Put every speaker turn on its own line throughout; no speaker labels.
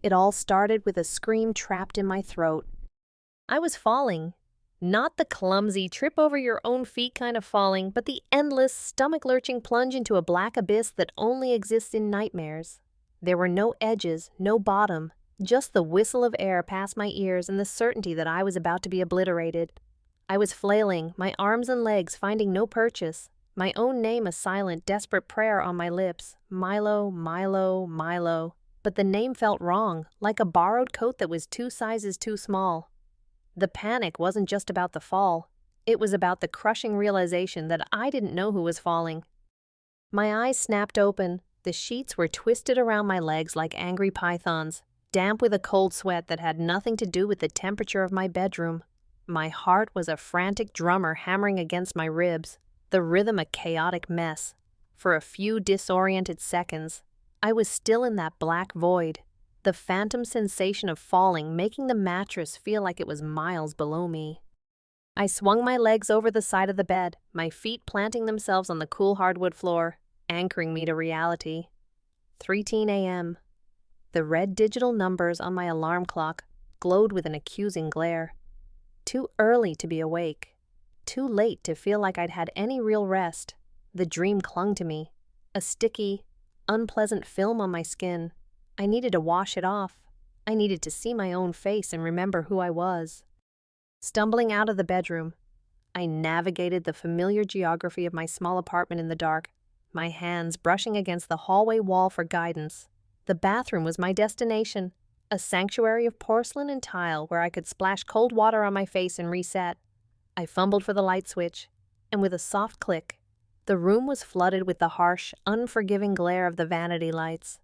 It all started with a scream trapped in my throat. I was falling. Not the clumsy, trip over your own feet kind of falling, but the endless, stomach-lurching plunge into a black abyss that only exists in nightmares. There were no edges, no bottom, just the whistle of air past my ears and the certainty that I was about to be obliterated. I was flailing, my arms and legs finding no purchase, my own name a silent, desperate prayer on my lips. Milo, Milo, Milo. But the name felt wrong, like a borrowed coat that was 2 sizes too small. The panic wasn't just about the fall. It was about the crushing realization that I didn't know who was falling. My eyes snapped open. The sheets were twisted around my legs like angry pythons, damp with a cold sweat that had nothing to do with the temperature of my bedroom. My heart was a frantic drummer hammering against my ribs, the rhythm a chaotic mess. For a few disoriented seconds, I was still in that black void, the phantom sensation of falling making the mattress feel like it was miles below me. I swung my legs over the side of the bed, my feet planting themselves on the cool hardwood floor, anchoring me to reality. 3:10 a.m. The red digital numbers on my alarm clock glowed with an accusing glare. Too early to be awake. Too late to feel like I'd had any real rest. The dream clung to me, a sticky, unpleasant film on my skin. I needed to wash it off. I needed to see my own face and remember who I was. Stumbling out of the bedroom, I navigated the familiar geography of my small apartment in the dark, my hands brushing against the hallway wall for guidance. The bathroom was my destination, a sanctuary of porcelain and tile where I could splash cold water on my face and reset. I fumbled for the light switch, and with a soft click, the room was flooded with the harsh, unforgiving glare of the vanity lights.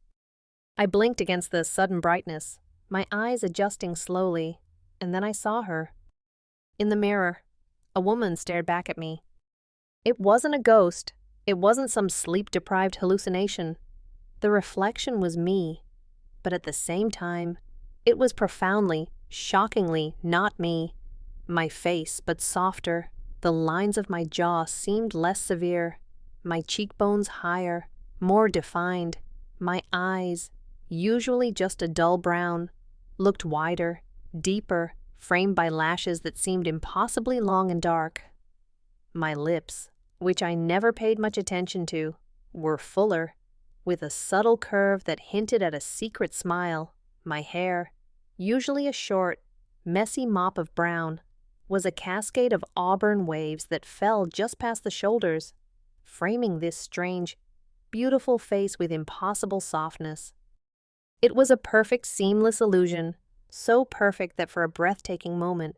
I blinked against the sudden brightness, my eyes adjusting slowly, and then I saw her. In the mirror, a woman stared back at me. It wasn't a ghost. It wasn't some sleep-deprived hallucination. The reflection was me, but at the same time, it was profoundly, shockingly not me. My face, but softer. The lines of my jaw seemed less severe. My cheekbones higher, more defined. My eyes, usually just a dull brown, looked wider, deeper, framed by lashes that seemed impossibly long and dark. My lips, which I never paid much attention to, were fuller, with a subtle curve that hinted at a secret smile. My hair, usually a short, messy mop of brown, was a cascade of auburn waves that fell just past the shoulders, framing this strange, beautiful face with impossible softness. It was a perfect, seamless illusion, so perfect that for a breathtaking moment,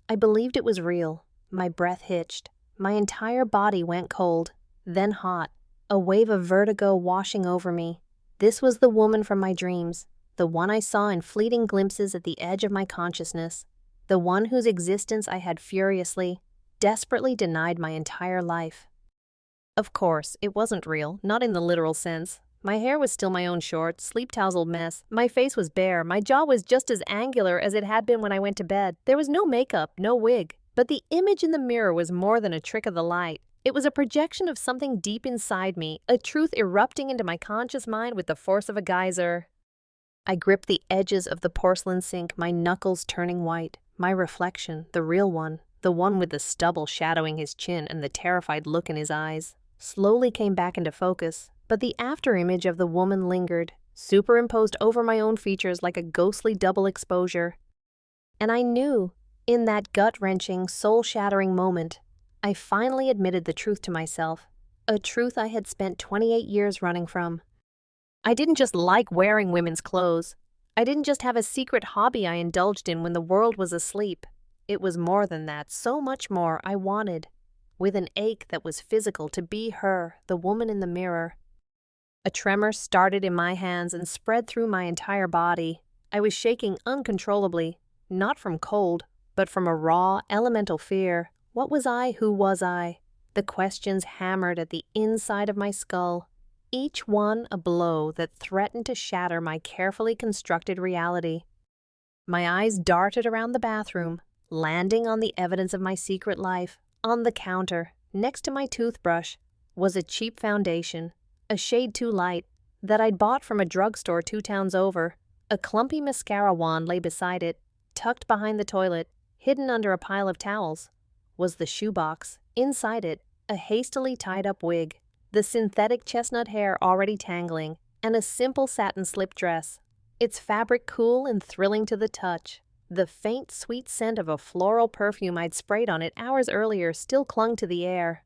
I believed it was real. My breath hitched. My entire body went cold, then hot, a wave of vertigo washing over me. This was the woman from my dreams, the one I saw in fleeting glimpses at the edge of my consciousness, the one whose existence I had furiously, desperately denied my entire life. Of course, it wasn't real, not in the literal sense. My hair was still my own short, sleep-tousled mess. My face was bare. My jaw was just as angular as it had been when I went to bed. There was no makeup, no wig. But the image in the mirror was more than a trick of the light. It was a projection of something deep inside me, a truth erupting into my conscious mind with the force of a geyser. I gripped the edges of the porcelain sink, my knuckles turning white. My reflection, the real one, the one with the stubble shadowing his chin and the terrified look in his eyes, slowly came back into focus, but the afterimage of the woman lingered, superimposed over my own features like a ghostly double exposure. And I knew, in that gut-wrenching, soul-shattering moment, I finally admitted the truth to myself, a truth I had spent 28 years running from. I didn't just like wearing women's clothes. I didn't just have a secret hobby I indulged in when the world was asleep. It was more than that, so much more. I wanted, with an ache that was physical, to be her, the woman in the mirror. A tremor started in my hands and spread through my entire body. I was shaking uncontrollably, not from cold, but from a raw, elemental fear. What was I? Who was I? The questions hammered at the inside of my skull, each one a blow that threatened to shatter my carefully constructed reality. My eyes darted around the bathroom, landing on the evidence of my secret life. On the counter, next to my toothbrush, was a cheap foundation, a shade too light, that I'd bought from a drugstore 2 towns over, A clumpy mascara wand lay beside it, tucked behind the toilet, hidden under a pile of towels. Was the shoebox, inside it, a hastily tied-up wig, the synthetic chestnut hair already tangling, and a simple satin slip dress. Its fabric cool and thrilling to the touch. The faint, sweet scent of a floral perfume I'd sprayed on it hours earlier still clung to the air.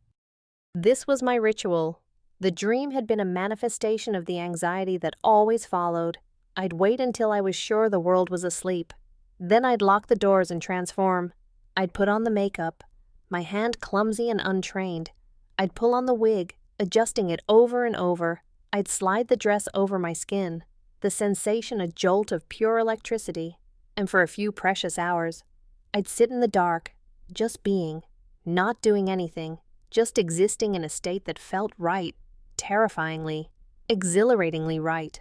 This was my ritual. The dream had been a manifestation of the anxiety that always followed. I'd wait until I was sure the world was asleep. Then I'd lock the doors and transform. I'd put on the makeup, my hand clumsy and untrained. I'd pull on the wig, adjusting it over and over. I'd slide the dress over my skin, the sensation a jolt of pure electricity. And for a few precious hours, I'd sit in the dark, just being, not doing anything, just existing in a state that felt right, terrifyingly, exhilaratingly right.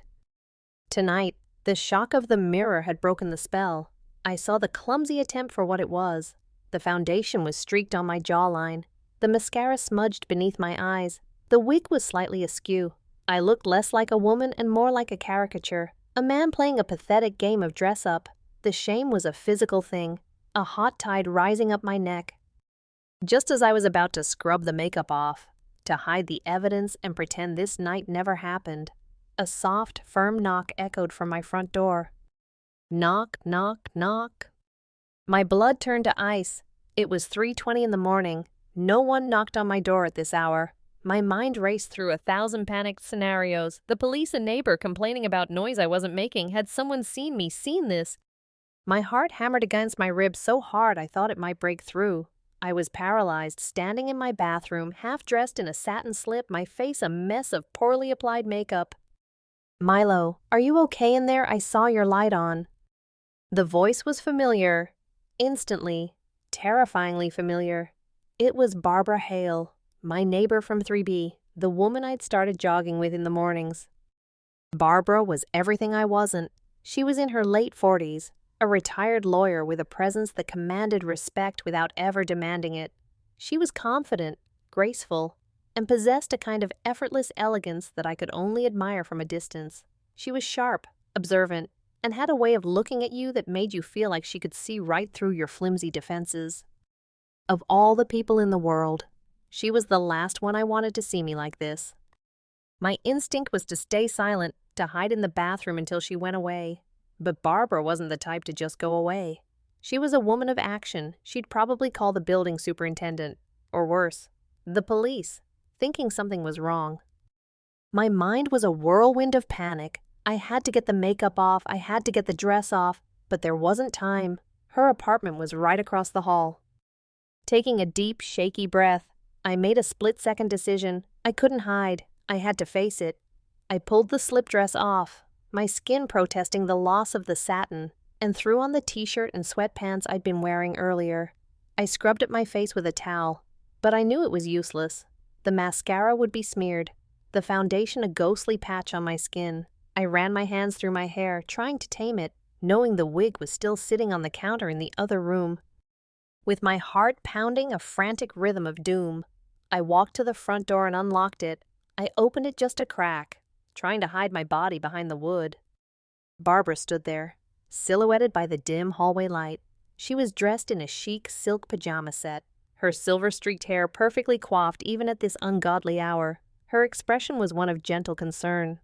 Tonight, the shock of the mirror had broken the spell. I saw the clumsy attempt for what it was. The foundation was streaked on my jawline. The mascara smudged beneath my eyes. The wig was slightly askew. I looked less like a woman and more like a caricature, a man playing a pathetic game of dress-up. The shame was a physical thing, a hot tide rising up my neck. Just as I was about to scrub the makeup off, to hide the evidence and pretend this night never happened, a soft, firm knock echoed from my front door. Knock, knock, knock. My blood turned to ice. It was 3:20 in the morning. No one knocked on my door at this hour. My mind raced through 1,000 panicked scenarios. The police, a neighbor complaining about noise I wasn't making. Had someone seen this? My heart hammered against my ribs so hard I thought it might break through. I was paralyzed, standing in my bathroom, half-dressed in a satin slip, my face a mess of poorly applied makeup. "Milo, are you okay in there? I saw your light on." The voice was familiar. Instantly, terrifyingly familiar. It was Barbara Hale, my neighbor from 3B, the woman I'd started jogging with in the mornings. Barbara was everything I wasn't. She was in her late 40s, a retired lawyer with a presence that commanded respect without ever demanding it. She was confident, graceful, and possessed a kind of effortless elegance that I could only admire from a distance. She was sharp, observant, and had a way of looking at you that made you feel like she could see right through your flimsy defenses. Of all the people in the world, she was the last one I wanted to see me like this. My instinct was to stay silent, to hide in the bathroom until she went away. But Barbara wasn't the type to just go away. She was a woman of action. She'd probably call the building superintendent, or worse, the police, thinking something was wrong. My mind was a whirlwind of panic. I had to get the makeup off, I had to get the dress off, but there wasn't time. Her apartment was right across the hall. Taking a deep, shaky breath, I made a split-second decision. I couldn't hide. I had to face it. I pulled the slip dress off, my skin protesting the loss of the satin, and threw on the t-shirt and sweatpants I'd been wearing earlier. I scrubbed at my face with a towel, but I knew it was useless. The mascara would be smeared, the foundation a ghostly patch on my skin. I ran my hands through my hair, trying to tame it, knowing the wig was still sitting on the counter in the other room. With my heart pounding a frantic rhythm of doom, I walked to the front door and unlocked it. I opened it just a crack, trying to hide my body behind the wood. Barbara stood there, silhouetted by the dim hallway light. She was dressed in a chic silk pajama set, her silver-streaked hair perfectly coiffed even at this ungodly hour. Her expression was one of gentle concern.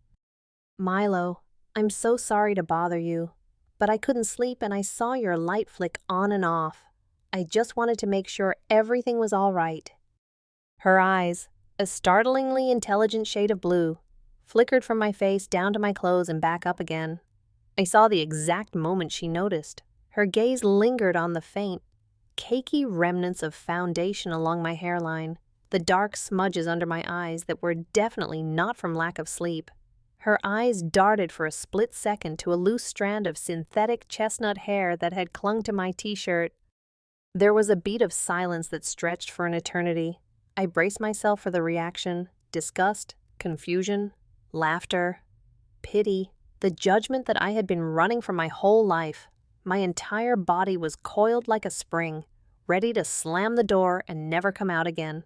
"Milo, I'm so sorry to bother you, but I couldn't sleep and I saw your light flick on and off. I just wanted to make sure everything was all right." Her eyes, a startlingly intelligent shade of blue, flickered from my face down to my clothes and back up again. I saw the exact moment she noticed. Her gaze lingered on the faint, cakey remnants of foundation along my hairline, the dark smudges under my eyes that were definitely not from lack of sleep. Her eyes darted for a split second to a loose strand of synthetic chestnut hair that had clung to my t-shirt. There was a beat of silence that stretched for an eternity. I braced myself for the reaction: disgust, confusion, laughter, pity, the judgment that I had been running from my whole life. My entire body was coiled like a spring, ready to slam the door and never come out again.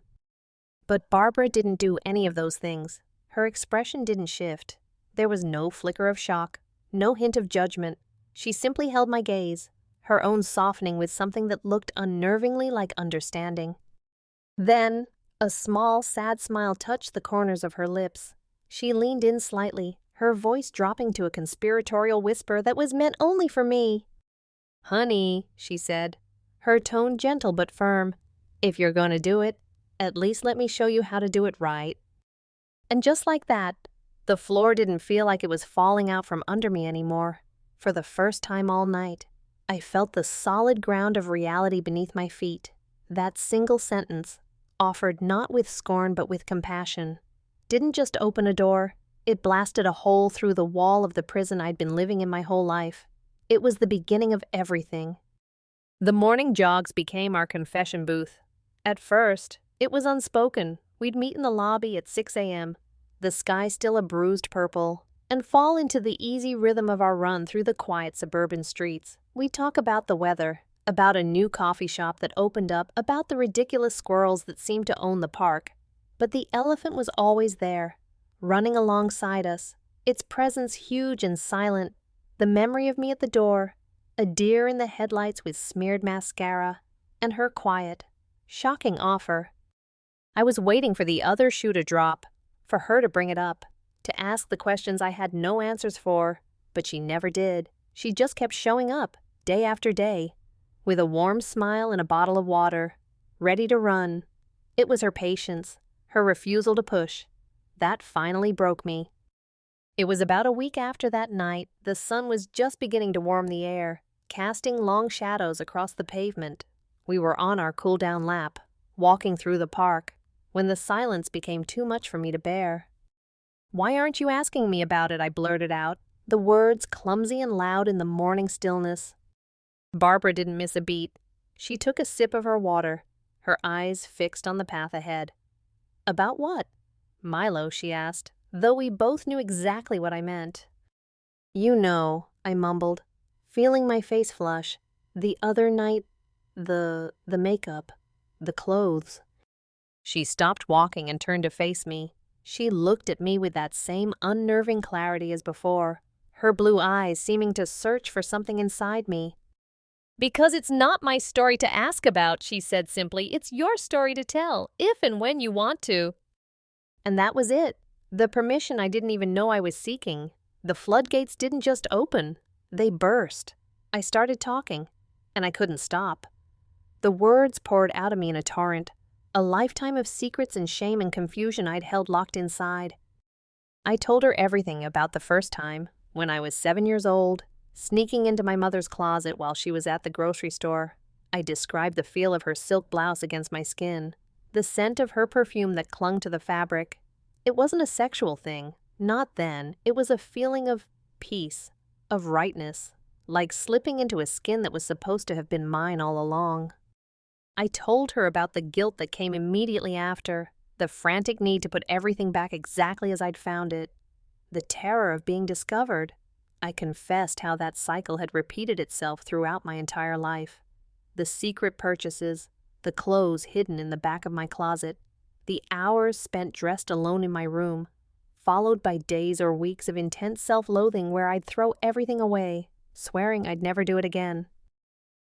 But Barbara didn't do any of those things. Her expression didn't shift. There was no flicker of shock, No hint of judgment. She simply held my gaze, her own softening with something that looked unnervingly like understanding. Then, a small, sad smile touched the corners of her lips. She leaned in slightly, her voice dropping to a conspiratorial whisper that was meant only for me. "Honey," she said, her tone gentle but firm, "if you're gonna do it, at least let me show you how to do it right." And just like that, the floor didn't feel like it was falling out from under me anymore. For the first time all night, I felt the solid ground of reality beneath my feet. That single sentence, offered not with scorn but with compassion, didn't just open a door, it blasted a hole through the wall of the prison I'd been living in my whole life. It was the beginning of everything. The morning jogs became our confession booth. At first, it was unspoken. We'd meet in the lobby at 6 a.m., the sky still a bruised purple, and fall into the easy rhythm of our run through the quiet suburban streets. We'd talk about the weather, about a new coffee shop that opened up, about the ridiculous squirrels that seemed to own the park. But the elephant was always there, running alongside us, its presence huge and silent, the memory of me at the door, a deer in the headlights with smeared mascara, and her quiet, shocking offer. I was waiting for the other shoe to drop, for her to bring it up, to ask the questions I had no answers for, but she never did. She just kept showing up, day after day, with a warm smile and a bottle of water, ready to run. It was her patience, her refusal to push, that finally broke me. It was about a week after that night. The sun was just beginning to warm the air, casting long shadows across the pavement. We were on our cool-down lap, walking through the park, when the silence became too much for me to bear. "Why aren't you asking me about it?" I blurted out, the words clumsy and loud in the morning stillness. Barbara didn't miss a beat. She took a sip of her water, her eyes fixed on the path ahead. "About what?" "Milo," she asked, though we both knew exactly what I meant. "You know," I mumbled, feeling my face flush. "The other night, the makeup, the clothes." She stopped walking and turned to face me. She looked at me with that same unnerving clarity as before, her blue eyes seeming to search for something inside me. "Because it's not my story to ask about," she said simply. "It's your story to tell, if and when you want to." And that was it. The permission I didn't even know I was seeking. The floodgates didn't just open, they burst. I started talking, and I couldn't stop. The words poured out of me in a torrent, a lifetime of secrets and shame and confusion I'd held locked inside. I told her everything about the first time, when I was 7 years old, sneaking into my mother's closet while she was at the grocery store. I described the feel of her silk blouse against my skin, the scent of her perfume that clung to the fabric. It wasn't a sexual thing, not then. It was a feeling of peace, of rightness, like slipping into a skin that was supposed to have been mine all along. I told her about the guilt that came immediately after, the frantic need to put everything back exactly as I'd found it, the terror of being discovered. I confessed how that cycle had repeated itself throughout my entire life. The secret purchases, the clothes hidden in the back of my closet, the hours spent dressed alone in my room, followed by days or weeks of intense self-loathing where I'd throw everything away, swearing I'd never do it again.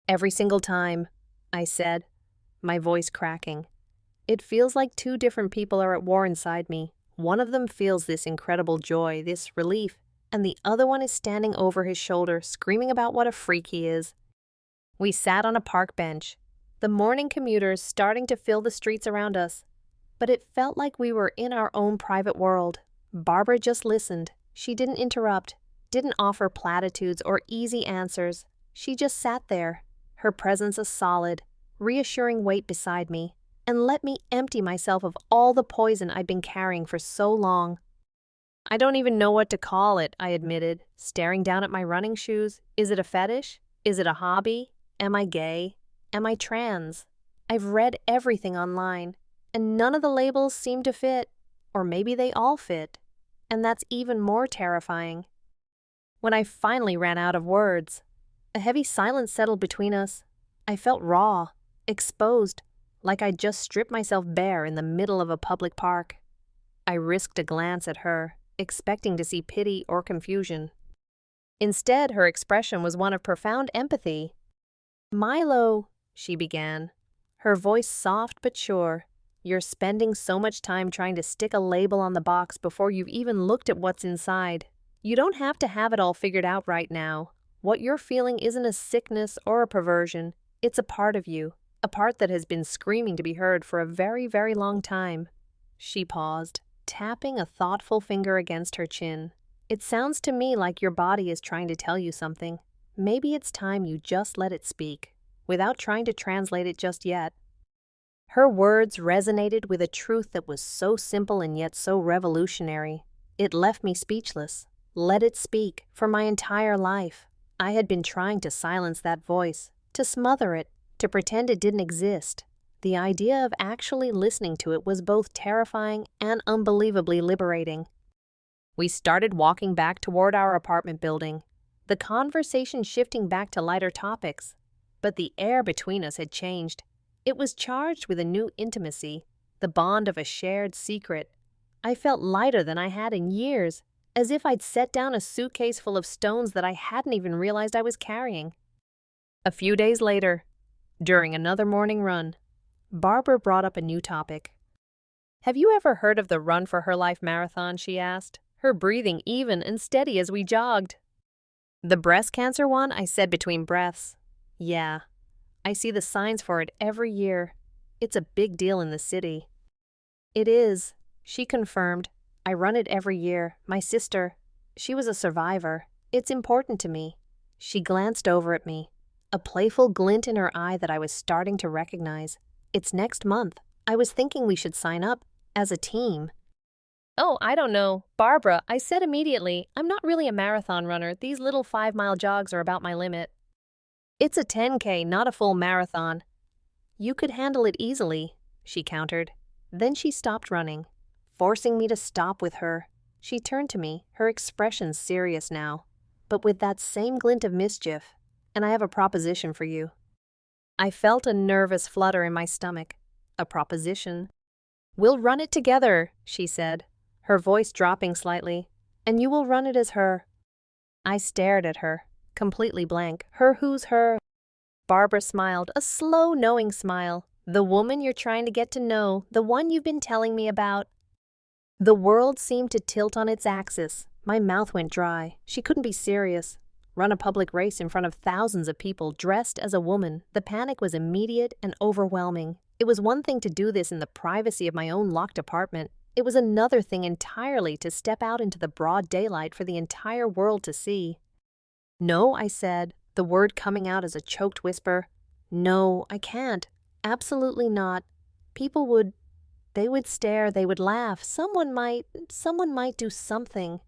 "Every single time," I said, my voice cracking. "It feels like two different people are at war inside me. One of them feels this incredible joy, this relief, and the other one is standing over his shoulder, screaming about what a freak he is." We sat on a park bench, the morning commuters starting to fill the streets around us. But it felt like we were in our own private world. Barbara just listened. She didn't interrupt, didn't offer platitudes or easy answers. She just sat there, her presence a solid, reassuring weight beside me, and let me empty myself of all the poison I'd been carrying for so long. "I don't even know what to call it," I admitted, staring down at my running shoes. "Is it a fetish? Is it a hobby? Am I gay? Am I trans? I've read everything online, and none of the labels seem to fit. Or maybe they all fit. And that's even more terrifying." When I finally ran out of words, a heavy silence settled between us. I felt raw, exposed, like I'd just stripped myself bare in the middle of a public park. I risked a glance at her, expecting to see pity or confusion. Instead, her expression was one of profound empathy. "Milo," she began, her voice soft but sure, "you're spending so much time trying to stick a label on the box before you've even looked at what's inside. You don't have to have it all figured out right now. What you're feeling isn't a sickness or a perversion. It's a part of you, a part that has been screaming to be heard for a very, very long time." She paused, tapping a thoughtful finger against her chin. "It sounds to me like your body is trying to tell you something. Maybe it's time you just let it speak, without trying to translate it just yet." Her words resonated with a truth that was so simple and yet so revolutionary. It left me speechless. Let it speak, for my entire life. I had been trying to silence that voice, to smother it, to pretend it didn't exist. The idea of actually listening to it was both terrifying and unbelievably liberating. We started walking back toward our apartment building, the conversation shifting back to lighter topics. But the air between us had changed. It was charged with a new intimacy, the bond of a shared secret. I felt lighter than I had in years, as if I'd set down a suitcase full of stones that I hadn't even realized I was carrying. A few days later, during another morning run, Barbara brought up a new topic. "Have you ever heard of the Run for Her Life marathon?" she asked, her breathing even and steady as we jogged. "The breast cancer one?" I said between breaths. "Yeah, I see the signs for it every year. It's a big deal in the city." "It is," she confirmed. "I run it every year. My sister, she was a survivor. It's important to me." She glanced over at me, a playful glint in her eye that I was starting to recognize. "It's next month. I was thinking we should sign up, as a team." "Oh, I don't know, Barbara," I said immediately. "I'm not really a marathon runner. These little 5-mile jogs are about my limit." "It's a 10K, not a full marathon." "You could handle it easily," she countered. Then she stopped running, forcing me to stop with her. She turned to me, her expression serious now, but with that same glint of mischief. "And I have a proposition for you." I felt a nervous flutter in my stomach. A proposition? "We'll run it together," she said, her voice dropping slightly. "And you will run it as her." I stared at her, completely blank. "Her who's her?" Barbara smiled, a slow, knowing smile. "The woman you're trying to get to know, the one you've been telling me about." The world seemed to tilt on its axis. My mouth went dry. She couldn't be serious. Run a public race in front of thousands of people dressed as a woman. The panic was immediate and overwhelming. It was one thing to do this in the privacy of my own locked apartment. It was another thing entirely to step out into the broad daylight for the entire world to see. "No," I said, the word coming out as a choked whisper. "No, I can't. Absolutely not. People would stare, they would laugh. Someone might do something."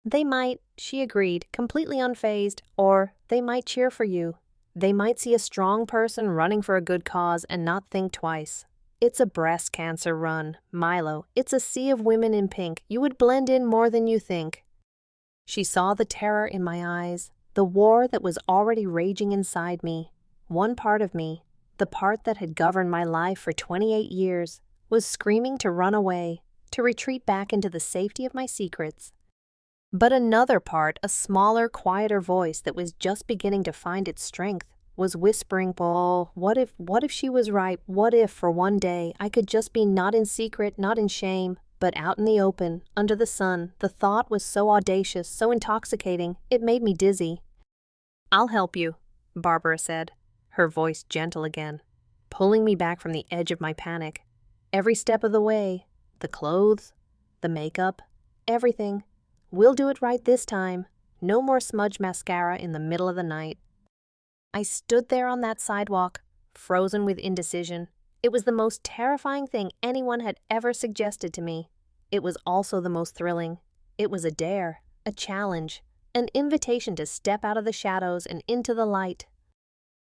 "They might," she agreed, completely unfazed, "or they might cheer for you. They might see a strong person running for a good cause and not think twice. It's a breast cancer run, Milo. It's a sea of women in pink. You would blend in more than you think." She saw the terror in my eyes, the war that was already raging inside me. One part of me, the part that had governed my life for 28 years, was screaming to run away, to retreat back into the safety of my secrets. But another part, a smaller, quieter voice that was just beginning to find its strength, was whispering, "Oh, what if she was right? What if, for one day, I could just be not in secret, not in shame, but out in the open, under the sun?" The thought was so audacious, so intoxicating, it made me dizzy. "I'll help you," Barbara said, her voice gentle again, pulling me back from the edge of my panic. "Every step of the way, the clothes, the makeup, everything. We'll do it right this time. No more smudge mascara in the middle of the night." I stood there on that sidewalk, frozen with indecision. It was the most terrifying thing anyone had ever suggested to me. It was also the most thrilling. It was a dare, a challenge, an invitation to step out of the shadows and into the light.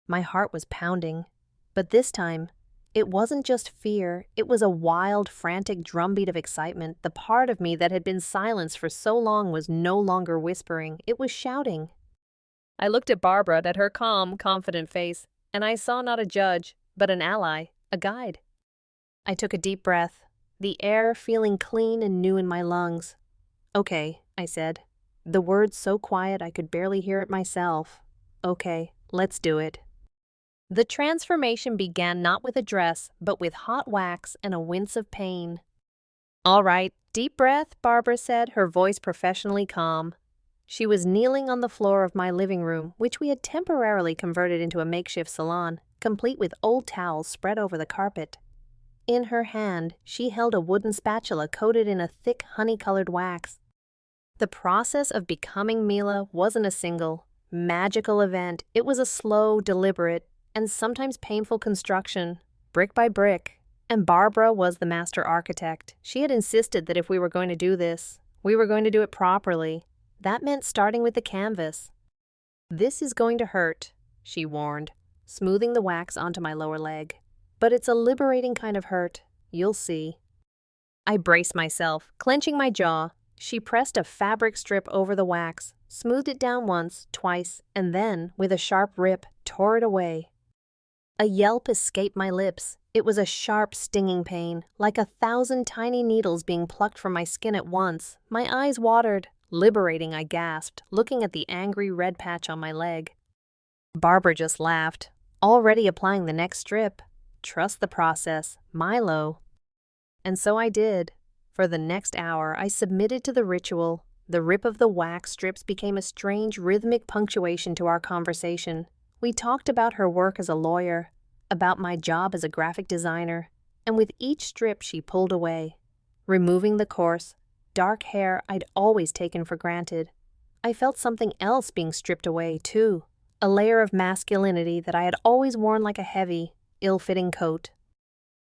My heart was pounding, but this time, it wasn't just fear, it was a wild, frantic drumbeat of excitement. The part of me that had been silenced for so long was no longer whispering, it was shouting. I looked at Barbara, at her calm, confident face, and I saw not a judge, but an ally, a guide. I took a deep breath, the air feeling clean and new in my lungs. "Okay," I said. The words so quiet I could barely hear it myself. Okay, let's do it. The transformation began not with a dress, but with hot wax and a wince of pain. All right, deep breath, Barbara said, her voice professionally calm. She was kneeling on the floor of my living room, which we had temporarily converted into a makeshift salon, complete with old towels spread over the carpet. In her hand, she held a wooden spatula coated in a thick honey-colored wax. The process of becoming Mila wasn't a single, magical event. It was a slow, deliberate, and sometimes painful construction, brick by brick. And Barbara was the master architect. She had insisted that if we were going to do this, we were going to do it properly. That meant starting with the canvas. This is going to hurt, she warned, smoothing the wax onto my lower leg. But it's a liberating kind of hurt. You'll see. I braced myself, clenching my jaw. She pressed a fabric strip over the wax, smoothed it down once, twice, and then, with a sharp rip, tore it away. A yelp escaped my lips. It was a sharp, stinging pain, like 1,000 tiny needles being plucked from my skin at once. My eyes watered. Liberating, I gasped, looking at the angry red patch on my leg. Barbara just laughed, already applying the next strip. Trust the process, Milo. And so I did. For the next hour, I submitted to the ritual. The rip of the wax strips became a strange, rhythmic punctuation to our conversation. We talked about her work as a lawyer, about my job as a graphic designer, and with each strip she pulled away, removing the coarse, dark hair I'd always taken for granted. I felt something else being stripped away, too, a layer of masculinity that I had always worn like a heavy, ill-fitting coat.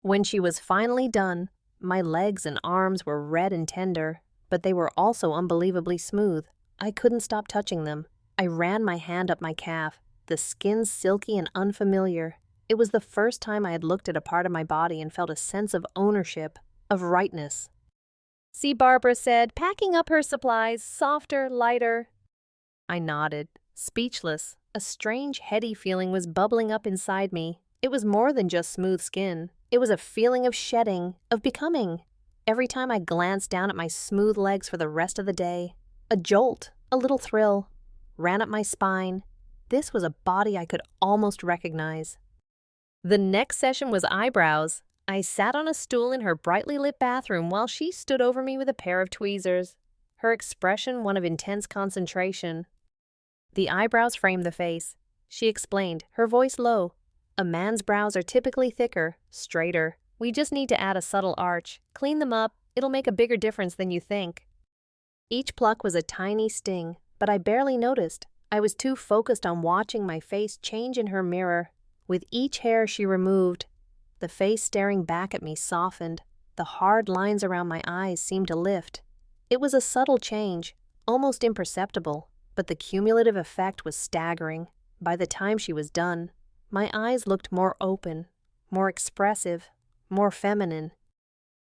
When she was finally done, my legs and arms were red and tender, but they were also unbelievably smooth. I couldn't stop touching them. I ran my hand up my calf, the skin silky and unfamiliar. It was the first time I had looked at a part of my body and felt a sense of ownership, of rightness. See, Barbara said, packing up her supplies, softer, lighter. I nodded, speechless. A strange, heady feeling was bubbling up inside me. It was more than just smooth skin. It was a feeling of shedding, of becoming. Every time I glanced down at my smooth legs for the rest of the day, a jolt, a little thrill, ran up my spine. This was a body I could almost recognize. The next session was eyebrows. I sat on a stool in her brightly lit bathroom while she stood over me with a pair of tweezers, her expression one of intense concentration. The eyebrows framed the face. She explained, her voice low. A man's brows are typically thicker, straighter. We just need to add a subtle arch. Clean them up. It'll make a bigger difference than you think. Each pluck was a tiny sting, but I barely noticed. I was too focused on watching my face change in her mirror. With each hair she removed, the face staring back at me softened. The hard lines around my eyes seemed to lift. It was a subtle change, almost imperceptible, but the cumulative effect was staggering. By the time she was done, my eyes looked more open, more expressive, more feminine.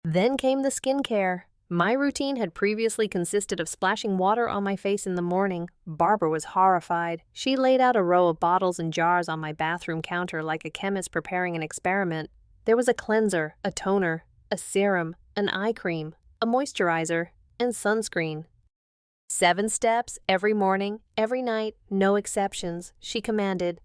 Then came the skincare. My routine had previously consisted of splashing water on my face in the morning. Barbara was horrified. She laid out a row of bottles and jars on my bathroom counter like a chemist preparing an experiment. There was a cleanser, a toner, a serum, an eye cream, a moisturizer, and sunscreen. 7 steps every morning, every night, no exceptions, she commanded.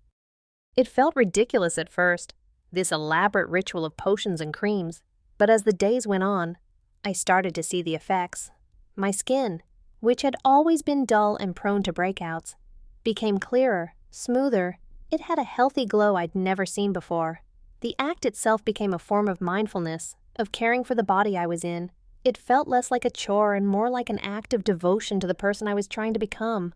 It felt ridiculous at first, this elaborate ritual of potions and creams, but as the days went on, I started to see the effects. My skin, which had always been dull and prone to breakouts, became clearer, smoother. It had a healthy glow I'd never seen before. The act itself became a form of mindfulness, of caring for the body I was in. It felt less like a chore and more like an act of devotion to the person I was trying to become.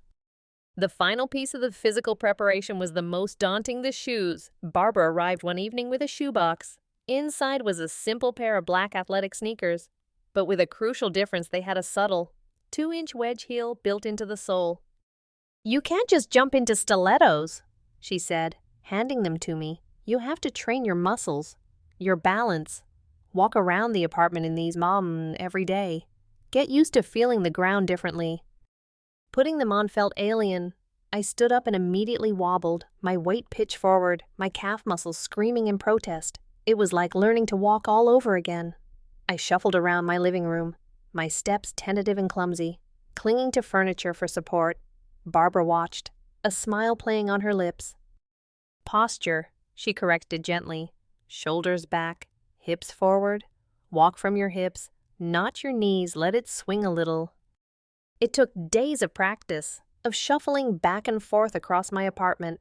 The final piece of the physical preparation was the most daunting, the shoes. Barbara arrived one evening with a shoebox. Inside was a simple pair of black athletic sneakers, but with a crucial difference, they had a subtle 2-inch wedge heel built into the sole. You can't just jump into stilettos, she said, handing them to me. You have to train your muscles, your balance. Walk around the apartment in these every day. Get used to feeling the ground differently. Putting them on felt alien. I stood up and immediately wobbled, my weight pitched forward, my calf muscles screaming in protest. It was like learning to walk all over again. I shuffled around my living room, my steps tentative and clumsy. clinging to furniture for support. Barbara watched, a smile playing on her lips. Posture, she corrected gently. Shoulders back, hips forward. Walk from your hips, not your knees, let it swing a little. It took days of practice, of shuffling back and forth across my apartment.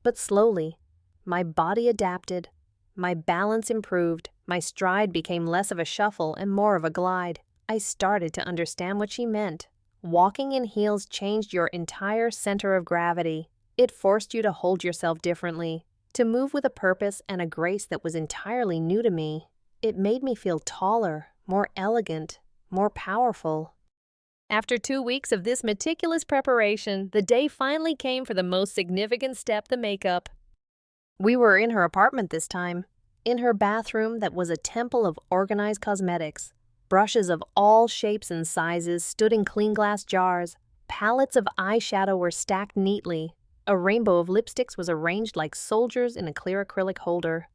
But slowly, my body adapted. My balance improved. My stride became less of a shuffle and more of a glide. I started to understand what she meant. Walking in heels changed your entire center of gravity. It forced you to hold yourself differently, to move with a purpose and a grace that was entirely new to me. It made me feel taller, more elegant, more powerful. After 2 weeks of this meticulous preparation, the day finally came for the most significant step, the makeup. We were in her apartment this time, in her bathroom that was a temple of organized cosmetics. Brushes of all shapes and sizes stood in clean glass jars. Palettes of eyeshadow were stacked neatly. A rainbow of lipsticks was arranged like soldiers in a clear acrylic holder.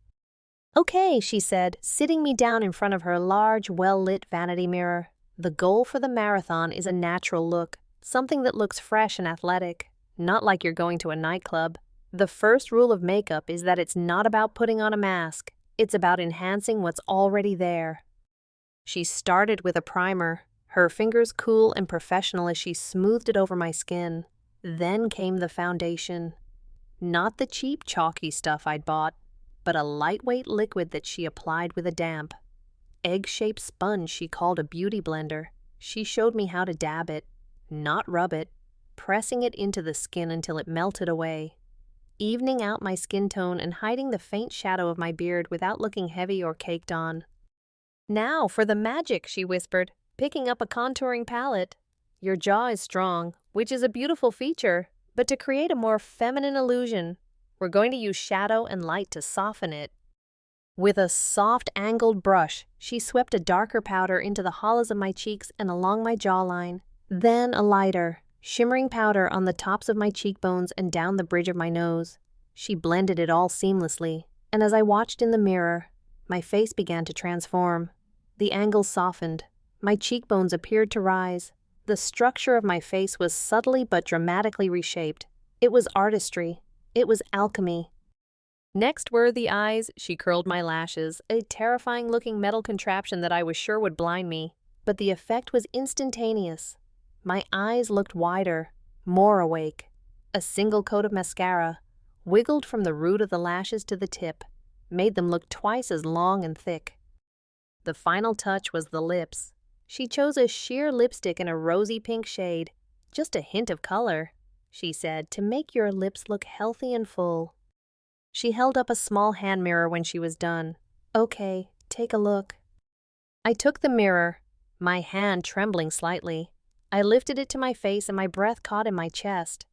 "Okay," she said, sitting me down in front of her large, well-lit vanity mirror. "The goal for the marathon is a natural look, something that looks fresh and athletic, not like you're going to a nightclub. The first rule of makeup is that it's not about putting on a mask. It's about enhancing what's already there." She started with a primer, her fingers cool and professional as she smoothed it over my skin. Then came the foundation. Not the cheap, chalky stuff I'd bought, but a lightweight liquid that she applied with a damp. Egg-shaped sponge she called a beauty blender. She showed me how to dab it, not rub it, pressing it into the skin until it melted away, evening out my skin tone and hiding the faint shadow of my beard without looking heavy or caked on. "Now for the magic," she whispered, picking up a contouring palette. "Your jaw is strong, which is a beautiful feature, but to create a more feminine illusion, we're going to use shadow and light to soften it." With a soft, angled brush, she swept a darker powder into the hollows of my cheeks and along my jawline. Then a lighter, shimmering powder on the tops of my cheekbones and down the bridge of my nose. She blended it all seamlessly, and as I watched in the mirror, my face began to transform. The angles softened. My cheekbones appeared to rise. The structure of my face was subtly but dramatically reshaped. It was artistry. It was alchemy. Next were the eyes. She curled my lashes, a terrifying-looking metal contraption that I was sure would blind me. But the effect was instantaneous. My eyes looked wider, more awake. A single coat of mascara, wiggled from the root of the lashes to the tip, made them look twice as long and thick. The final touch was the lips. She chose a sheer lipstick in a rosy pink shade. "Just a hint of color," she said, "to make your lips look healthy and full." She held up a small hand mirror when she was done. "Okay, take a look." I took the mirror, my hand trembling slightly. I lifted it to my face and my breath caught in my chest.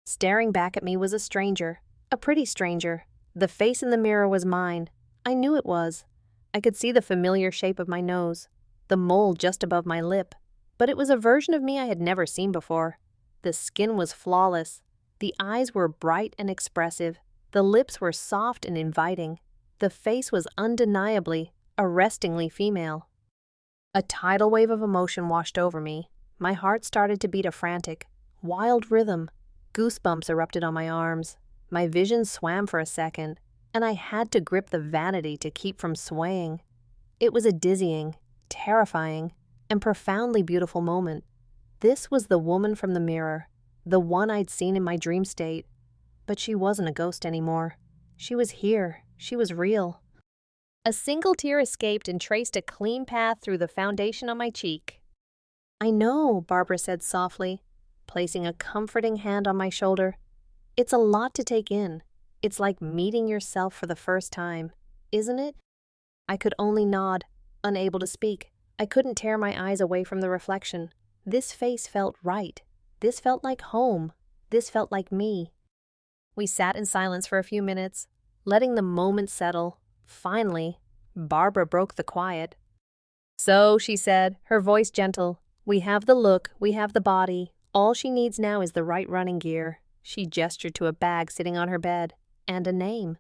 Staring back at me was a stranger, a pretty stranger. The face in the mirror was mine. I knew it was. I could see the familiar shape of my nose, the mole just above my lip, but it was a version of me I had never seen before. The skin was flawless. The eyes were bright and expressive. The lips were soft and inviting. The face was undeniably, arrestingly female. A tidal wave of emotion washed over me. My heart started to beat a frantic, wild rhythm. Goosebumps erupted on my arms. My vision swam for a second, and I had to grip the vanity to keep from swaying. It was a dizzying, terrifying, and profoundly beautiful moment. This was the woman from the mirror, the one I'd seen in my dream state. But she wasn't a ghost anymore. She was here. She was real. A single tear escaped and traced a clean path through the foundation on my cheek. "I know," Barbara said softly, placing a comforting hand on my shoulder. "It's a lot to take in. It's like meeting yourself for the first time, isn't it?" I could only nod, unable to speak. I couldn't tear my eyes away from the reflection. This face felt right. This felt like home. This felt like me. We sat in silence for a few minutes, letting the moment settle. Finally, Barbara broke the quiet. "So," she said, her voice gentle, "we have the look, we have the body. All she needs now is the right running gear." She gestured to a bag sitting on her bed, "and a name."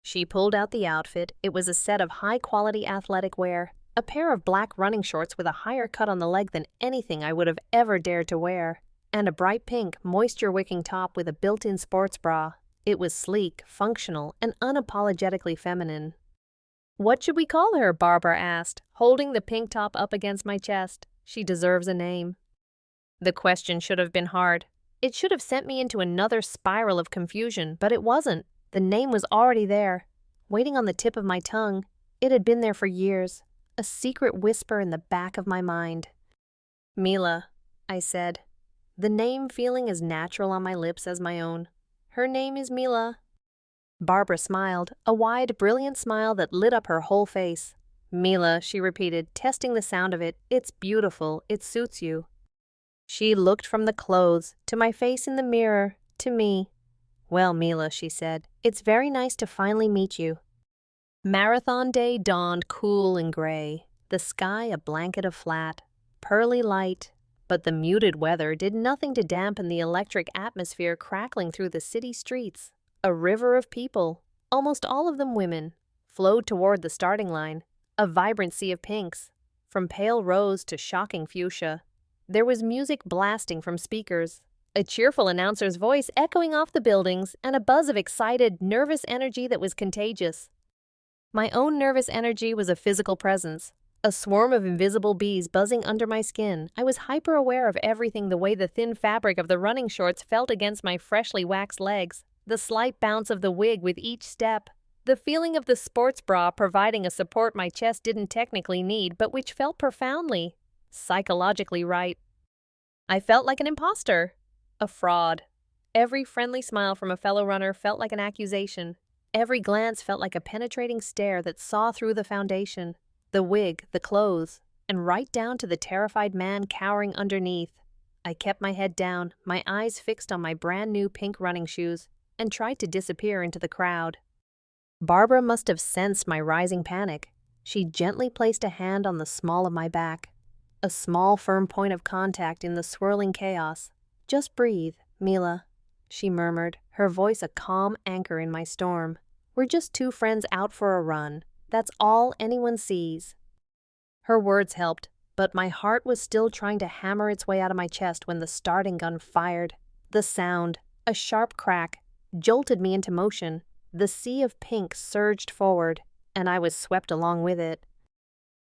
She pulled out the outfit. It was a set of high-quality athletic wear, A pair of black running shorts with a higher cut on the leg than anything I would have ever dared to wear, and a bright pink, moisture-wicking top with a built-in sports bra. It was sleek, functional, and unapologetically feminine. "What should we call her?" Barbara asked, holding the pink top up against my chest. "She deserves a name." The question should have been hard. It should have sent me into another spiral of confusion, but it wasn't. The name was already there, waiting on the tip of my tongue. It had been there for years, a secret whisper in the back of my mind. "Mila," I said, the name feeling as natural on my lips as my own. "Her name is Mila." Barbara smiled, a wide, brilliant smile that lit up her whole face. "Mila," she repeated, testing the sound of it. "It's beautiful. It suits you." She looked from the clothes, to my face in the mirror, to me. "Well, Mila," she said, "it's very nice to finally meet you." Marathon day dawned cool and gray, the sky a blanket of flat, pearly light, but the muted weather did nothing to dampen the electric atmosphere crackling through the city streets. A river of people, almost all of them women, flowed toward the starting line, a vibrant sea of pinks, from pale rose to shocking fuchsia. There was music blasting from speakers, a cheerful announcer's voice echoing off the buildings, and a buzz of excited, nervous energy that was contagious. My own nervous energy was a physical presence, a swarm of invisible bees buzzing under my skin. I was hyper-aware of everything, the way the thin fabric of the running shorts felt against my freshly waxed legs, the slight bounce of the wig with each step, the feeling of the sports bra providing a support my chest didn't technically need, but which felt profoundly, psychologically right. I felt like an imposter, a fraud. Every friendly smile from a fellow runner felt like an accusation. Every glance felt like a penetrating stare that saw through the foundation, the wig, the clothes, and right down to the terrified man cowering underneath. I kept my head down, my eyes fixed on my brand new pink running shoes, and tried to disappear into the crowd. Barbara must have sensed my rising panic. She gently placed a hand on the small of my back, a small, firm point of contact in the swirling chaos. "Just breathe, Mila," she murmured, her voice a calm anchor in my storm. "We're just two friends out for a run. That's all anyone sees." Her words helped, but my heart was still trying to hammer its way out of my chest when the starting gun fired. The sound, a sharp crack, jolted me into motion. The sea of pink surged forward, and I was swept along with it.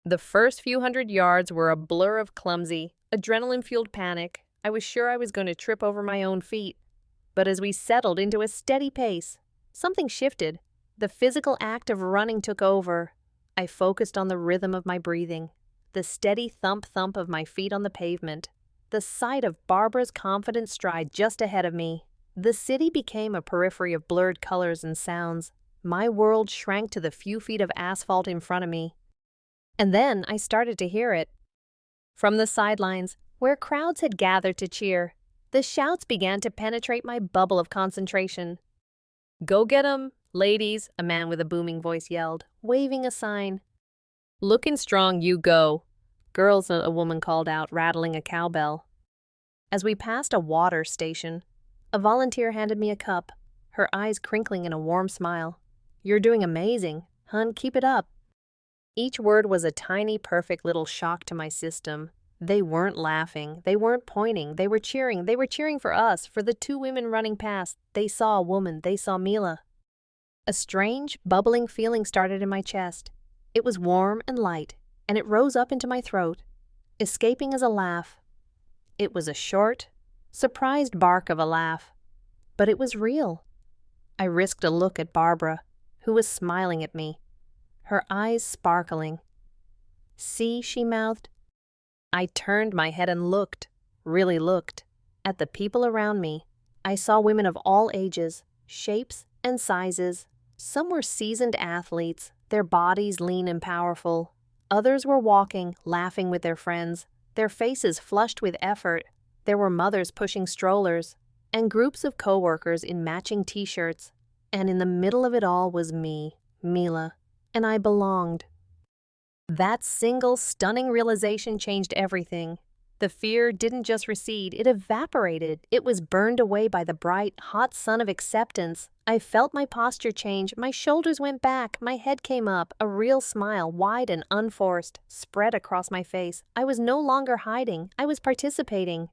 The first few hundred yards were a blur of clumsy, adrenaline-fueled panic. I was sure I was going to trip over my own feet. But as we settled into a steady pace, something shifted. The physical act of running took over. I focused on the rhythm of my breathing, the steady thump-thump of my feet on the pavement, the sight of Barbara's confident stride just ahead of me. The city became a periphery of blurred colors and sounds. My world shrank to the few feet of asphalt in front of me. And then I started to hear it. From the sidelines, where crowds had gathered to cheer, the shouts began to penetrate my bubble of concentration. "Go get 'em, ladies," a man with a booming voice yelled, waving a sign. "Looking strong, you go." "Girls," a woman called out, rattling a cowbell. As we passed a water station, a volunteer handed me a cup, her eyes crinkling in a warm smile. "You're doing amazing, hun, keep it up." Each word was a tiny, perfect little shock to my system. They weren't laughing, they weren't pointing, they were cheering. They were cheering for us, for the two women running past. They saw a woman, they saw Mila. A strange, bubbling feeling started in my chest. It was warm and light, and it rose up into my throat, escaping as a laugh. It was a short, surprised bark of a laugh, but it was real. I risked a look at Barbara, who was smiling at me, her eyes sparkling. "See," she mouthed. I turned my head and looked, really looked, at the people around me. I saw women of all ages, shapes, and sizes. Some were seasoned athletes, their bodies lean and powerful. Others were walking, laughing with their friends, their faces flushed with effort. There were mothers pushing strollers, and groups of coworkers in matching t-shirts. And in the middle of it all was me, Mila, and I belonged. That single stunning realization changed everything. The fear didn't just recede, it evaporated. It was burned away by the bright, hot sun of acceptance. I felt my posture change, my shoulders went back, my head came up, a real smile, wide and unforced, spread across my face. I was no longer hiding, I was participating.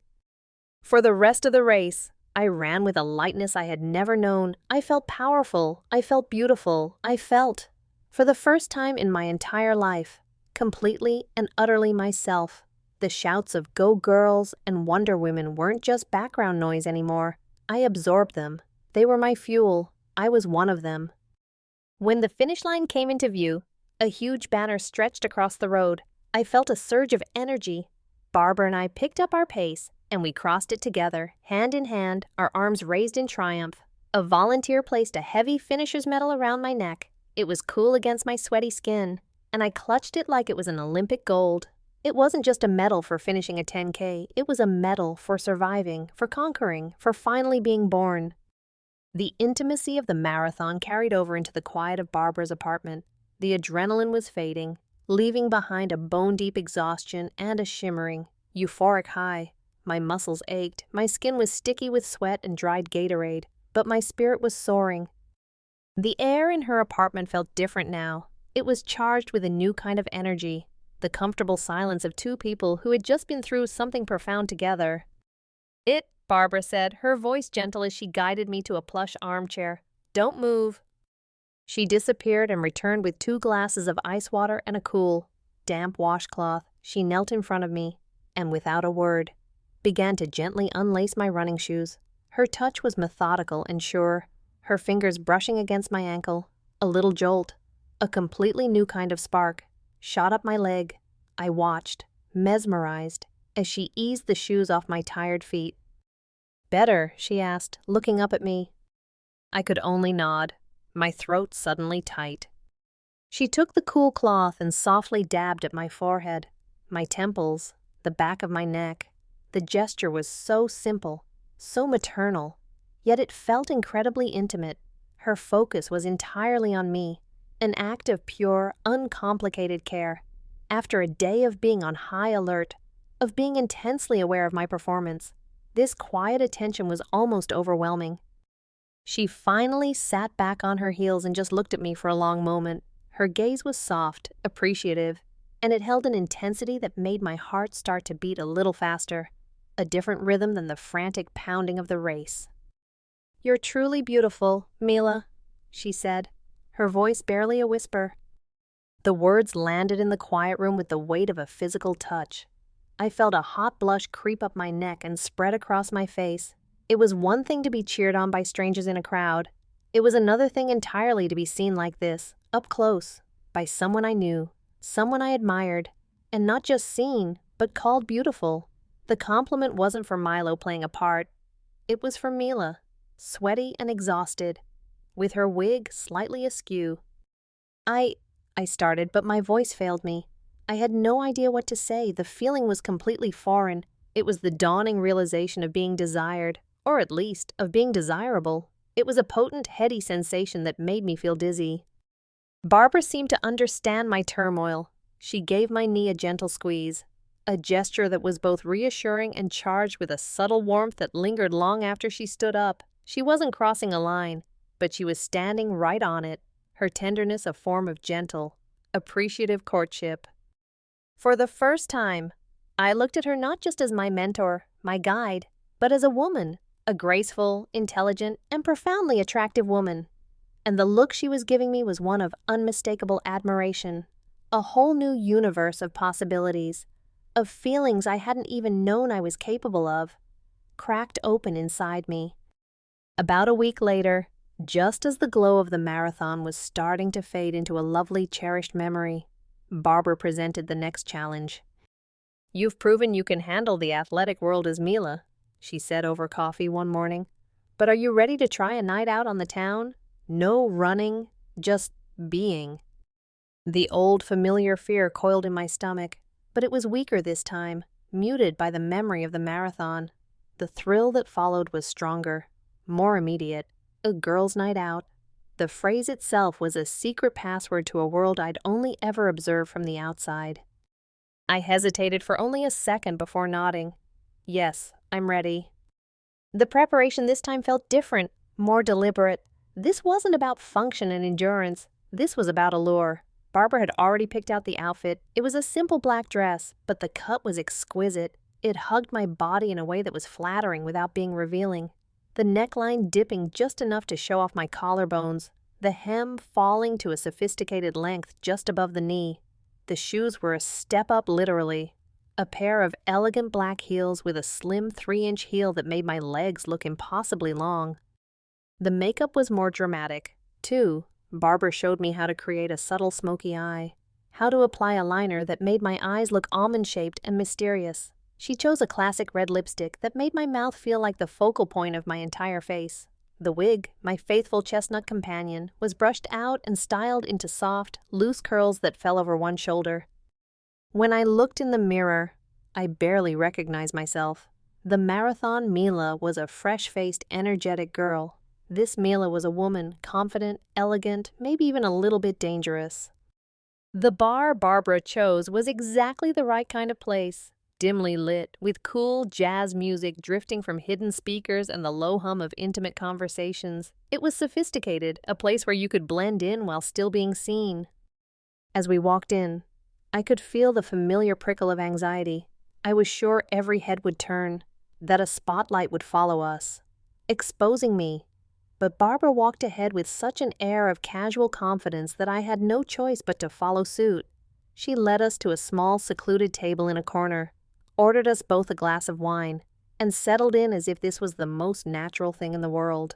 For the rest of the race, I ran with a lightness I had never known. I felt powerful, I felt beautiful, I felt, for the first time in my entire life, completely and utterly myself. The shouts of "Go Girls" and "Wonder Women" weren't just background noise anymore. I absorbed them. They were my fuel. I was one of them. When the finish line came into view, a huge banner stretched across the road. I felt a surge of energy. Barbara and I picked up our pace, and we crossed it together, hand in hand, our arms raised in triumph. A volunteer placed a heavy finisher's medal around my neck. It was cool against my sweaty skin, and I clutched it like it was an Olympic gold. It wasn't just a medal for finishing a 10K, it was a medal for surviving, for conquering, for finally being born. The intimacy of the marathon carried over into the quiet of Barbara's apartment. The adrenaline was fading, leaving behind a bone-deep exhaustion and a shimmering, euphoric high. My muscles ached, my skin was sticky with sweat and dried Gatorade, but my spirit was soaring. The air in her apartment felt different now. It was charged with a new kind of energy, the comfortable silence of two people who had just been through something profound together. Barbara said, her voice gentle as she guided me to a plush armchair. "Don't move." She disappeared and returned with 2 glasses of ice water and a cool, damp washcloth. She knelt in front of me, and without a word, began to gently unlace my running shoes. Her touch was methodical and sure, her fingers brushing against my ankle. A little jolt, a completely new kind of spark, shot up my leg. I watched, mesmerized, as she eased the shoes off my tired feet. "Better?" she asked, looking up at me. I could only nod, my throat suddenly tight. She took the cool cloth and softly dabbed at my forehead, my temples, the back of my neck. The gesture was so simple, so maternal, yet it felt incredibly intimate. Her focus was entirely on me, an act of pure, uncomplicated care. After a day of being on high alert, of being intensely aware of my performance, this quiet attention was almost overwhelming. She finally sat back on her heels and just looked at me for a long moment. Her gaze was soft, appreciative, and it held an intensity that made my heart start to beat a little faster, a different rhythm than the frantic pounding of the race. "You're truly beautiful, Mila," she said, her voice barely a whisper. The words landed in the quiet room with the weight of a physical touch. I felt a hot blush creep up my neck and spread across my face. It was one thing to be cheered on by strangers in a crowd. It was another thing entirely to be seen like this, up close, by someone I knew, someone I admired, and not just seen, but called beautiful. The compliment wasn't for Milo playing a part. It was for Mila, sweaty and exhausted, with her wig slightly askew. I started, but my voice failed me. I had no idea what to say. The feeling was completely foreign. It was the dawning realization of being desired, or at least, of being desirable. It was a potent, heady sensation that made me feel dizzy. Barbara seemed to understand my turmoil. She gave my knee a gentle squeeze, a gesture that was both reassuring and charged with a subtle warmth that lingered long after she stood up. She wasn't crossing a line, but she was standing right on it, her tenderness a form of gentle, appreciative courtship. For the first time, I looked at her not just as my mentor, my guide, but as a woman, a graceful, intelligent, and profoundly attractive woman. And the look she was giving me was one of unmistakable admiration, a whole new universe of possibilities, of feelings I hadn't even known I was capable of, cracked open inside me. About a week later, just as the glow of the marathon was starting to fade into a lovely, cherished memory, Barbara presented the next challenge. "You've proven you can handle the athletic world as Mila," she said over coffee one morning. "But are you ready to try a night out on the town? No running, just being." The old familiar fear coiled in my stomach, but it was weaker this time, muted by the memory of the marathon. The thrill that followed was stronger, more immediate. A girls' night out. The phrase itself was a secret password to a world I'd only ever observed from the outside. I hesitated for only a second before nodding. "Yes, I'm ready." The preparation this time felt different, more deliberate. This wasn't about function and endurance. This was about allure. Barbara had already picked out the outfit. It was a simple black dress, but the cut was exquisite. It hugged my body in a way that was flattering without being revealing. The neckline dipping just enough to show off my collarbones. The hem falling to a sophisticated length just above the knee. The shoes were a step up literally. A pair of elegant black heels with a slim 3-inch heel that made my legs look impossibly long. The makeup was more dramatic, too. Barbara showed me how to create a subtle smoky eye, how to apply a liner that made my eyes look almond-shaped and mysterious. She chose a classic red lipstick that made my mouth feel like the focal point of my entire face. The wig, my faithful chestnut companion, was brushed out and styled into soft, loose curls that fell over one shoulder. When I looked in the mirror, I barely recognized myself. The marathon Mila was a fresh-faced, energetic girl. This Mila was a woman, confident, elegant, maybe even a little bit dangerous. The bar Barbara chose was exactly the right kind of place. Dimly lit, with cool jazz music drifting from hidden speakers and the low hum of intimate conversations. It was sophisticated, a place where you could blend in while still being seen. As we walked in, I could feel the familiar prickle of anxiety. I was sure every head would turn, that a spotlight would follow us, exposing me. But Barbara walked ahead with such an air of casual confidence that I had no choice but to follow suit. She led us to a small, secluded table in a corner, ordered us both a glass of wine, and settled in as if this was the most natural thing in the world.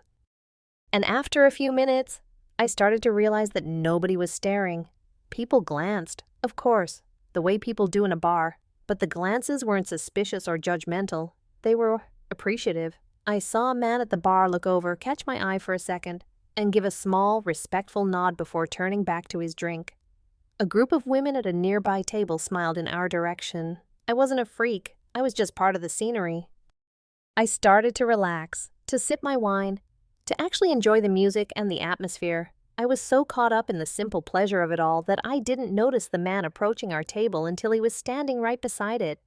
And after a few minutes, I started to realize that nobody was staring. People glanced, of course, the way people do in a bar, but the glances weren't suspicious or judgmental. They were appreciative. I saw a man at the bar look over, catch my eye for a second, and give a small, respectful nod before turning back to his drink. A group of women at a nearby table smiled in our direction. I wasn't a freak. I was just part of the scenery. I started to relax, to sip my wine, to actually enjoy the music and the atmosphere. I was so caught up in the simple pleasure of it all that I didn't notice the man approaching our table until he was standing right beside it.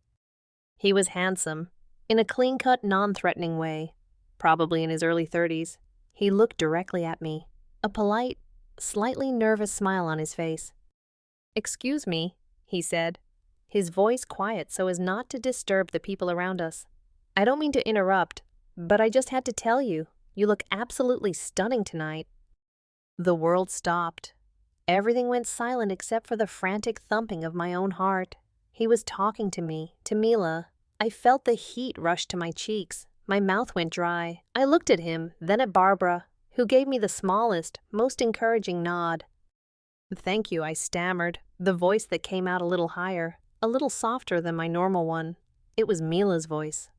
He was handsome, in a clean-cut, non-threatening way, probably in his early 30s. He looked directly at me, a polite, slightly nervous smile on his face. "Excuse me," he said, his voice quiet so as not to disturb the people around us. "I don't mean to interrupt, but I just had to tell you, you look absolutely stunning tonight." The world stopped. Everything went silent except for the frantic thumping of my own heart. He was talking to me, to Mila. I felt the heat rush to my cheeks. My mouth went dry. I looked at him, then at Barbara, who gave me the smallest, most encouraging nod. "Thank you," I stammered, the voice that came out a little higher, a little softer than my normal one. It was Mila's voice.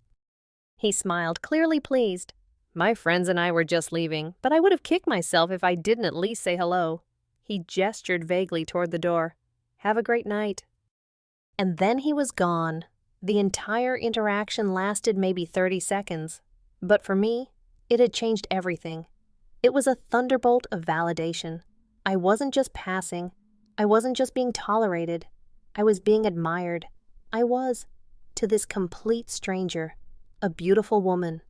He smiled, clearly pleased. "My friends and I were just leaving, but I would have kicked myself if I didn't at least say hello." He gestured vaguely toward the door. "Have a great night." And then he was gone. The entire interaction lasted maybe 30 seconds. But for me, it had changed everything. It was a thunderbolt of validation. I wasn't just passing. I wasn't just being tolerated. I was being admired. I was, to this complete stranger, a beautiful woman.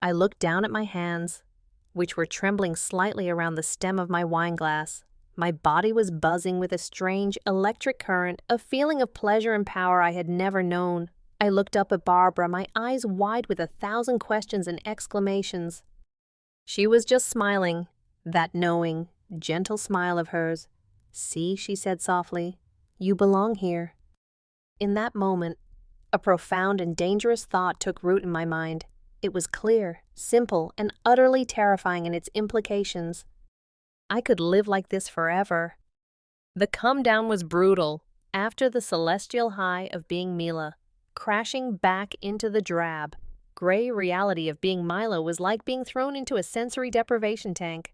I looked down at my hands, which were trembling slightly around the stem of my wine glass. My body was buzzing with a strange electric current, a feeling of pleasure and power I had never known. I looked up at Barbara, my eyes wide with 1,000 questions and exclamations. She was just smiling, that knowing, gentle smile of hers. "See," she said softly, "you belong here." In that moment, a profound and dangerous thought took root in my mind. It was clear, simple, and utterly terrifying in its implications. I could live like this forever. The come-down was brutal. After the celestial high of being Mila, crashing back into the drab, gray reality of being Milo was like being thrown into a sensory deprivation tank.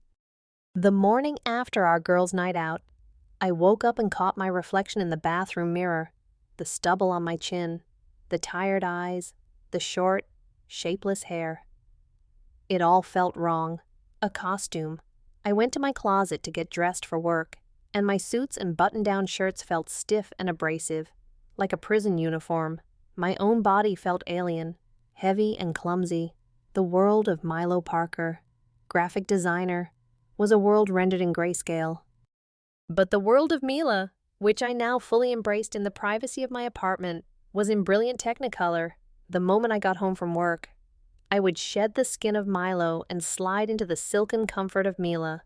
The morning after our girls' night out, I woke up and caught my reflection in the bathroom mirror, the stubble on my chin, the tired eyes, the short, shapeless hair. It all felt wrong. A costume. I went to my closet to get dressed for work, and my suits and button-down shirts felt stiff and abrasive, like a prison uniform. My own body felt alien, heavy and clumsy. The world of Milo Parker, graphic designer, was a world rendered in grayscale. But the world of Mila, which I now fully embraced in the privacy of my apartment, was in brilliant technicolor. The moment I got home from work, I would shed the skin of Milo and slide into the silken comfort of Mila.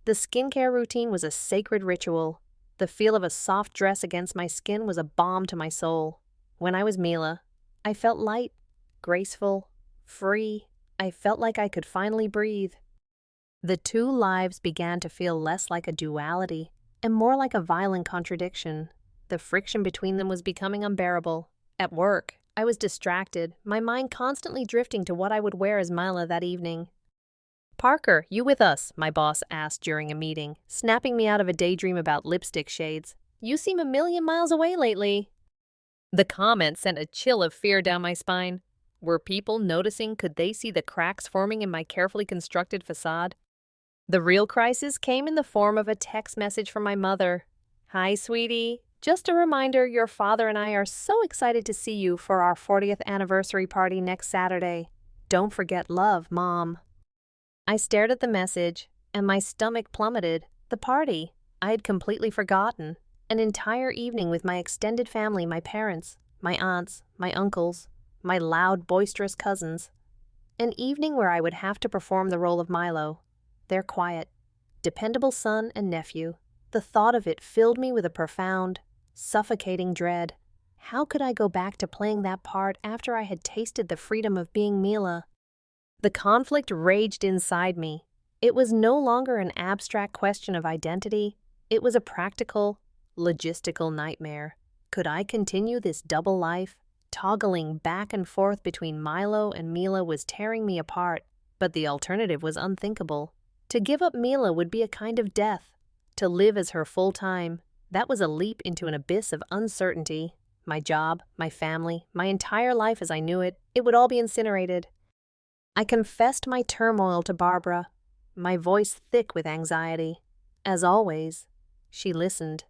The skincare routine was a sacred ritual. The feel of a soft dress against my skin was a balm to my soul. When I was Mila, I felt light, graceful, free. I felt like I could finally breathe. The two lives began to feel less like a duality and more like a violent contradiction. The friction between them was becoming unbearable. At work, I was distracted, my mind constantly drifting to what I would wear as Mila that evening. "Parker, you with us?" my boss asked during a meeting, snapping me out of a daydream about lipstick shades. "You seem a million miles away lately." The comment sent a chill of fear down my spine. Were people noticing? Could they see the cracks forming in my carefully constructed facade? The real crisis came in the form of a text message from my mother. "Hi, sweetie. Just a reminder, your father and I are so excited to see you for our 40th anniversary party next Saturday. Don't forget, love, Mom." I stared at the message, and my stomach plummeted. The party. I had completely forgotten. An entire evening with my extended family, my parents, my aunts, my uncles, my loud, boisterous cousins. An evening where I would have to perform the role of Milo, their quiet, dependable son and nephew. The thought of it filled me with a profound, suffocating dread. How could I go back to playing that part after I had tasted the freedom of being Mila? The conflict raged inside me. It was no longer an abstract question of identity. It was a practical, logistical nightmare. Could I continue this double life? Toggling back and forth between Milo and Mila was tearing me apart, but the alternative was unthinkable. To give up Mila would be a kind of death. To live as her full-time, that was a leap into an abyss of uncertainty. My job, my family, my entire life as I knew it, it would all be incinerated. I confessed my turmoil to Barbara, my voice thick with anxiety. As always, she listened,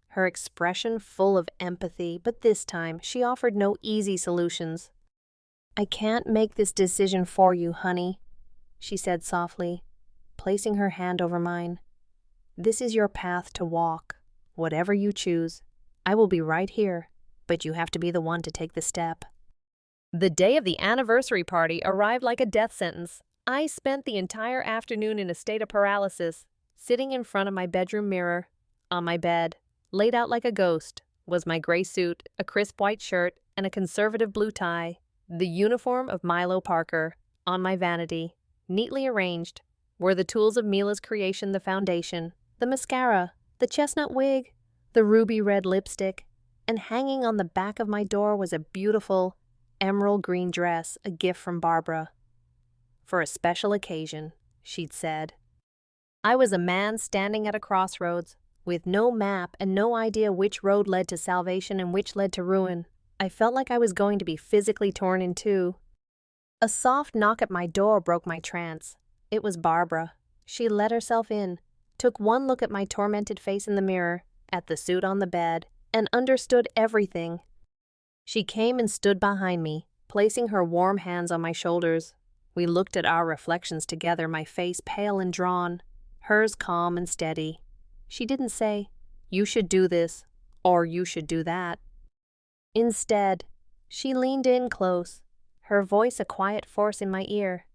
her expression full of empathy, but this time she offered no easy solutions. "I can't make this decision for you, honey," she said softly, placing her hand over mine. "This is your path to walk. Whatever you choose, I will be right here, but you have to be the one to take the step." The day of the anniversary party arrived like a death sentence. I spent the entire afternoon in a state of paralysis, sitting in front of my bedroom mirror. On my bed, laid out like a ghost, was my gray suit, a crisp white shirt, and a conservative blue tie, the uniform of Milo Parker. On my vanity, neatly arranged, were the tools of Mila's creation: the foundation, the mascara, the chestnut wig, the ruby red lipstick, and hanging on the back of my door was a beautiful emerald green dress, a gift from Barbara. "For a special occasion," she'd said. I was a man standing at a crossroads, with no map and no idea which road led to salvation and which led to ruin. I felt like I was going to be physically torn in two. A soft knock at my door broke my trance. It was Barbara. She let herself in, took one look at my tormented face in the mirror, at the suit on the bed, and understood everything. She came and stood behind me, placing her warm hands on my shoulders. We looked at our reflections together, my face pale and drawn, hers calm and steady. She didn't say, "You should do this," or "You should do that." Instead, she leaned in close, her voice a quiet force in my ear.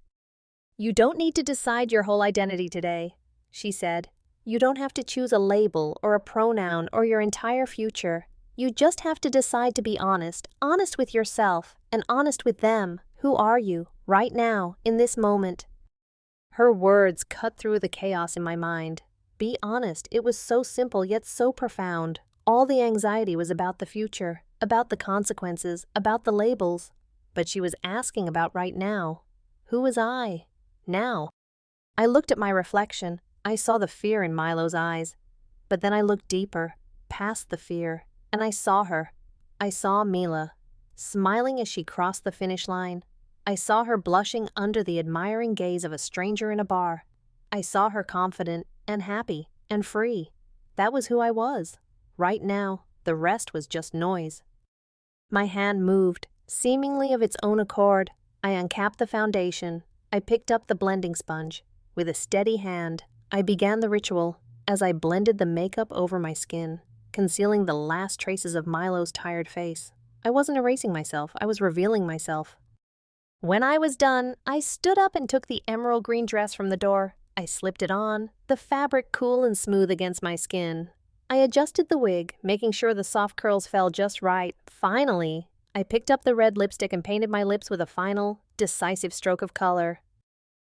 "You don't need to decide your whole identity today," she said. "You don't have to choose a label or a pronoun or your entire future. You just have to decide to be honest with yourself, and honest with them. Who are you, right now, in this moment?" Her words cut through the chaos in my mind. Be honest, it was so simple yet so profound. All the anxiety was about the future, about the consequences, about the labels. But she was asking about right now. Who was I? Now. I looked at my reflection. I saw the fear in Milo's eyes. But then I looked deeper, past the fear, and I saw her. I saw Mila, smiling as she crossed the finish line. I saw her blushing under the admiring gaze of a stranger in a bar. I saw her confident and happy and free. That was who I was. Right now, the rest was just noise. My hand moved, seemingly of its own accord. I uncapped the foundation. I picked up the blending sponge. With a steady hand, I began the ritual as I blended the makeup over my skin, concealing the last traces of Milo's tired face. I wasn't erasing myself, I was revealing myself. When I was done, I stood up and took the emerald green dress from the door. I slipped it on, the fabric cool and smooth against my skin. I adjusted the wig, making sure the soft curls fell just right. Finally, I picked up the red lipstick and painted my lips with a final, decisive stroke of color.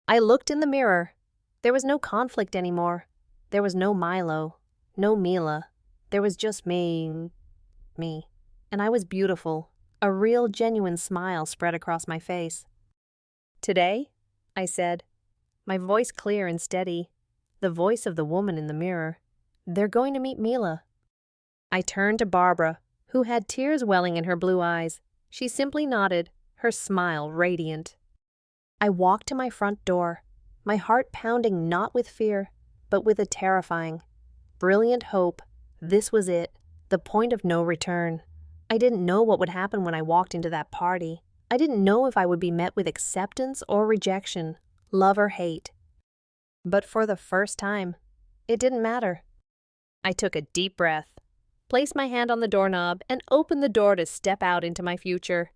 I looked in the mirror. There was no conflict anymore. There was no Milo, no Mila. There was just me. And I was beautiful. A real, genuine smile spread across my face. "Today," I said, my voice clear and steady, the voice of the woman in the mirror, "they're going to meet Mila." I turned to Barbara, who had tears welling in her blue eyes. She simply nodded, her smile radiant. I walked to my front door, my heart pounding not with fear, but with a terrifying, brilliant hope. This was it, the point of no return. I didn't know what would happen when I walked into that party. I didn't know if I would be met with acceptance or rejection, love or hate. But for the first time, it didn't matter. I took a deep breath, placed my hand on the doorknob, and opened the door to step out into my future.